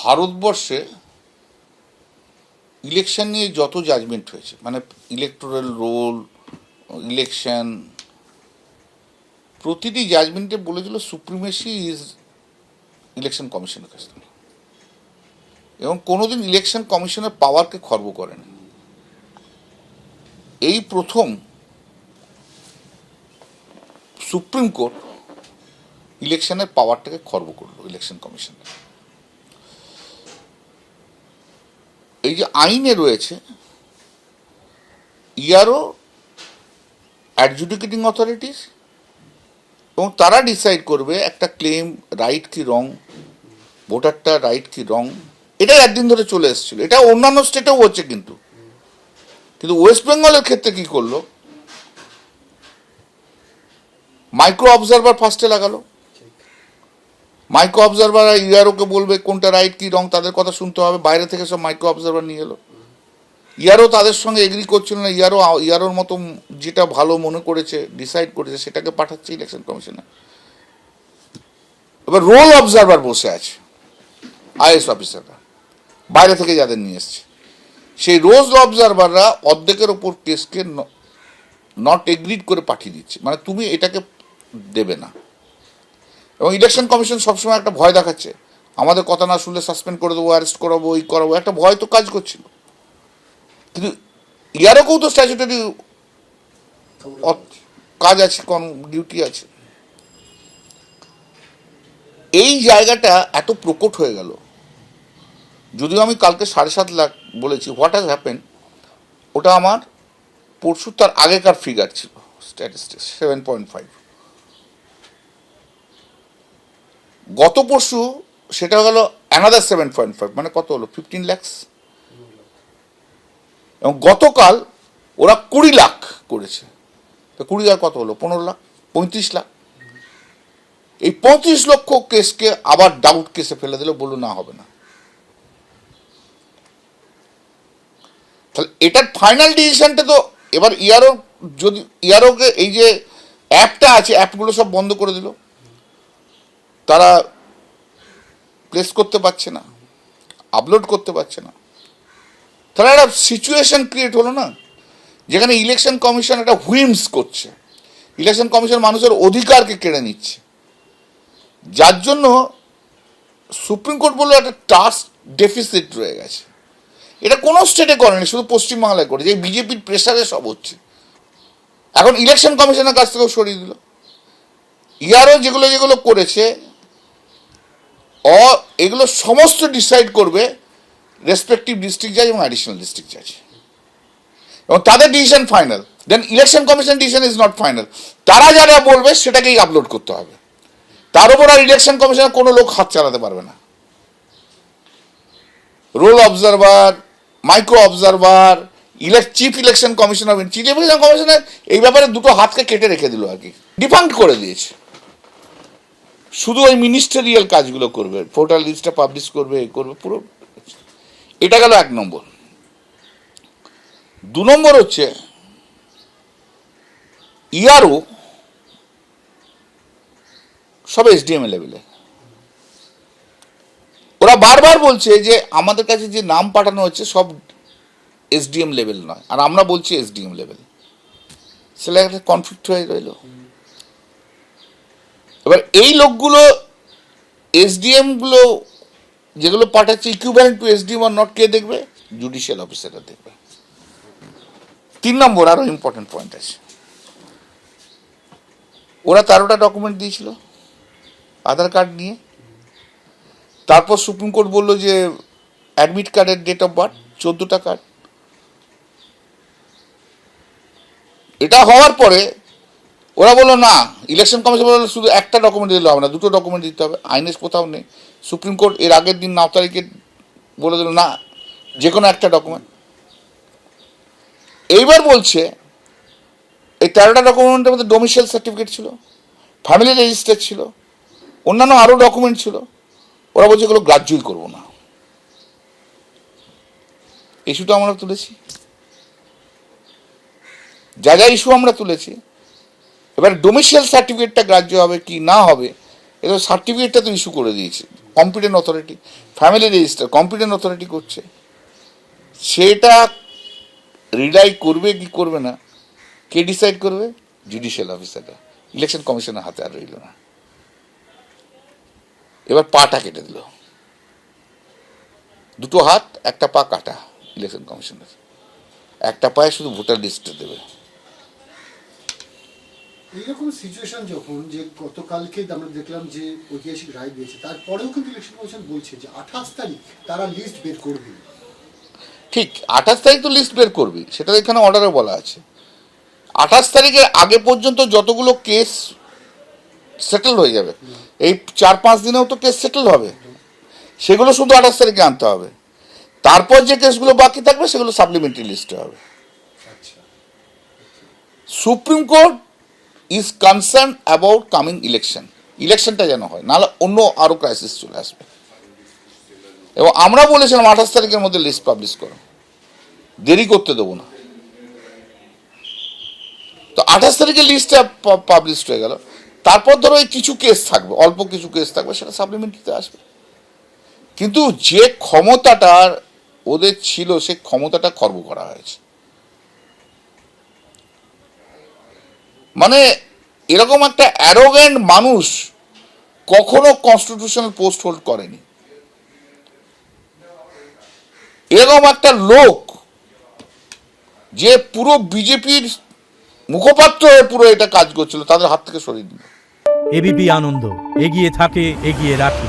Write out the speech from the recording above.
ভারতবর্ষে ইলেকশন নিয়ে যত জাজমেন্ট হয়েছে, মানে ইলেকটোরাল রোল, ইলেকশন, প্রতিটি জাজমেন্টে বলেছিল সুপ্রিমেসি ইজ ইলেকশন কমিশনের কাছে, এবং কোনোদিন ইলেকশন কমিশনের পাওয়ারকে খর্ব করেনি। এই প্রথম সুপ্রিম কোর্ট ইলেকশনের পাওয়ারটাকে খর্ব করলো ইলেকশন কমিশনের। এই যে আইনে রয়েছে ইয়ারও অ্যাডজুডিকেটিং অথরিটিস, এবং তারা ডিসাইড করবে একটা ক্লেম রাইট কি রং, ভোটারটা রাইট কি রং। এটা একদিন ধরে চলে এসেছিল, এটা অন্যান্য স্টেটেও হচ্ছে, কিন্তু ওয়েস্ট বেঙ্গলের ক্ষেত্রে কি করলো, মাইক্রো অবজারভার ফার্স্টে লাগালো। মাইক্রো অবজারভার ইয়ারোকে বলবে কোনটা রাইট কি রং, তাদের কথা শুনতে হবে, বাইরে থেকে সব মাইক্রো অবজারভার নিয়ে এলো। ইয়ারও তাদের সঙ্গে এগ্রি করছিল না, ইয়ারোর মতো যেটা ভালো মনে করেছে, ডিসাইড করেছে, সেটাকে পাঠাচ্ছে ইলেকশন কমিশনে। এবার রোল অবজারভার বসে আছে, আইএস অফিসাররা বাইরে থেকে যাদের নিয়ে এসছে, সেই রোল অবজারভাররা অর্ধেকের ওপর কেসকে নট এগ্রিড করে পাঠিয়ে দিচ্ছে, মানে তুমি এটাকে দেবে না। এবং ইলেকশন কমিশন সবসময় একটা ভয় দেখাচ্ছে, আমাদের কথা না শুনলে সাসপেন্ড করে দেবো, অ্যারেস্ট করাবো, এই করাবো, একটা ভয় তো কাজ করছিল। কিন্তু ইয়ারকেও তো স্ট্যাচুটারি কাজ আছে, কোন ডিউটি আছে। এই জায়গাটা এত প্রকট হয়ে গেল, যদিও আমি কালকে 7.5 লাখ বলেছি, হোয়াট হ্যাজ হ্যাপেন, ওটা আমার পরশু তার আগেকার ফিগার ছিল, স্ট্যাটিস্টিক্স 7.5। গত পরশু সেটা গেল অ্যানাদার 7.5, মানে কত হলো 15 lakhs। এবং গতকাল ওরা 20 লাখ করেছে, তো 20 আর কত হলো 15 লাখ, 35 লাখ। এই 35 লক্ষ কেসকে আবার ডাউট কেসে ফেলে দিল, বললো না হবে না। তাহলে এটার ফাইনাল ডিসিশনটা তো এবার ইয়ারোকে এই যে অ্যাপটা আছে, অ্যাপগুলো সব বন্ধ করে দিল, তারা প্লেস করতে পারছে না, আপলোড করতে পারছে না। তাহলে একটা সিচুয়েশন ক্রিয়েট হলো না, যেখানে ইলেকশন কমিশন একটা হুইমস করছে, ইলেকশন কমিশন মানুষের অধিকারকে কেড়ে নিচ্ছে, যার জন্য সুপ্রিম কোর্ট বললো একটা টাস্ক ডেফিসিট রয়ে গেছে। এটা কোনো স্টেটে করেনি, শুধু পশ্চিমবাংলায় করেছে, এই বিজেপির প্রেসারে সব হচ্ছে। এখন ইলেকশন কমিশনের কাছ থেকেও সরিয়ে দিল। ইয়ারও যেগুলো যেগুলো করেছে এগুলো সমস্ত ডিসাইড করবে রেসপেক্টিভ ডিস্ট্রিক্ট জাজ এবং অ্যাডিশনাল ডিস্ট্রিক্ট জাজ, এবং তাদের decision final. Then election commission decision is not final, তারা যারা বলবে সেটাকেই আপলোড করতে হবে, তার উপর আর ইলেকশন কমিশনের কোনো লোক হাত চালাতে পারবে না। Roll observer, micro observer, chief election commissioner, chief election commissioner এই ব্যাপারে দুটো হাতকে কেটে রেখে দিল, আর কি ডিফাঙ্ক্ট করে দিয়েছে। শুধু ওই মিনিস্টারিয়াল কাজগুলো করবে, ভোটার লিস্টটা পাবলিশ করবে, এই করবে পুরো। এটা গেল 1 নম্বর। 2 নম্বর হচ্ছে ইয়ারও সব এসডিএম লেভেলে। ওরা বারবার বলছে যে আমাদের কাছে যে নাম পাঠানো হচ্ছে সব এসডিএম লেভেল নয়, আর আমরা বলছি এসডিএম লেভেল। সেটা একটা কনফ্লিক্ট হয়ে রইল। এবার এই লোকগুলো এসডিএম গুলো যেগুলো পাঠাচ্ছে equivalent to SDM or not, কে দেখবে? জুডিশিয়াল অফিসাররা দেখবে। 3 নম্বর আরো ইম্পর্টেন্ট পয়েন্ট আছে, ওরা 13টা ডকুমেন্ট দিয়েছিল আধার কার্ড নিয়ে। তারপর সুপ্রিম কোর্ট বললো যে অ্যাডমিট কার্ডের ডেট অফ বার্থ 14টা কার্ড। এটা হওয়ার পরে ওরা বললো না, ইলেকশন কমিশন বললো শুধু একটা ডকুমেন্ট দিলে হবে না, 2টো ডকুমেন্ট দিতে হবে। আইনে কোথাও নেই। সুপ্রিম কোর্ট এর আগের দিন 9 তারিখে বলে দিল না, যে কোনো একটা ডকুমেন্ট। এইবার বলছে এই 13টা ডকুমেন্টের মধ্যে ডোমিসাইল সার্টিফিকেট ছিল, ফ্যামিলি রেজিস্টার ছিল, অন্যান্য আরও ডকুমেন্ট ছিল। ওরা বলছে এগুলো গ্রাহ্যই করবো না। ইস্যুটা আমরা তুলেছি, যা যা ইস্যু আমরা তুলেছি। এবার ডোমিসাইল সার্টিফিকেটটা গ্রাহ্য হবে কি না হবে, এটা সার্টিফিকেটটা তো ইস্যু করে দিয়েছে competent authority, family register competent authority করছে, সেটা রিলাই করবে কি করবে না কে ডিসাইড করবে? জুডিশিয়াল অফিসাররা। ইলেকশন কমিশনের হাতে আর রইল না। এবার পাটা কেটে দিল, দুটো হাত একটা পা কাটা ইলেকশন কমিশনের, একটা পায়ে শুধু ভোটার লিস্টে দেবে। এইরকম সিচুয়েশন যখন, যে গতকালকে আমরা দেখলাম যে ঐতিহাসিক রায় দিয়েছে, তারপরেও কিন্তু ইলেকশন কমিশন বলছে যে 28 তারিখ তারা লিস্ট বের করবে। ঠিক 28 তারিখ তো লিস্ট বের করবি, সেটা এখানে অর্ডারে বলা আছে। 28 তারিখের আগে পর্যন্ত যতগুলো কেস সেটেল হয়ে যাবে, এই 4-5 দিনেও তো কেস সেটেল হবে, সেগুলো শুধু 28 তারিখে আনতে হবে। তারপর যে কেসগুলো বাকি থাকবে সেগুলো সাপ্লিমেন্টারি লিস্টে হবে। আচ্ছা, supreme court is concern about coming election, ইলেকশনটা যেন হয়, নাহলে অন্য আরো ক্রাইসিস চলে আসবে। এবং আমরা বলেছিলাম 28 তারিখের মধ্যে লিস্ট পাবলিশ করো, দেরি করতে দেবো না। তো 28 তারিখে লিস্টটা পাবলিশ হয়ে গেল। তারপর ধরো এই কিছু কেস থাকবে, অল্প কিছু কেস থাকবে, সেটা সাপ্লিমেন্টারিতে আসবে। কিন্তু যে ক্ষমতাটা ওদের ছিল সেই ক্ষমতাটা খর্ব করা হয়েছে। মানে এরকম একটা অ্যারোগ্যান্ট মানুষ কখনো কনস্টিটিউশনাল পোস্ট হোল্ড করেনি। এরকম একটা লোক যে পুরো বিজেপির মুখপাত্র হয়ে পুরো এটা কাজ করছিল, তাদের হাত থেকে সরিয়ে দিল। এবিপি আনন্দ, এগিয়ে থাকে, এগিয়ে রাখে।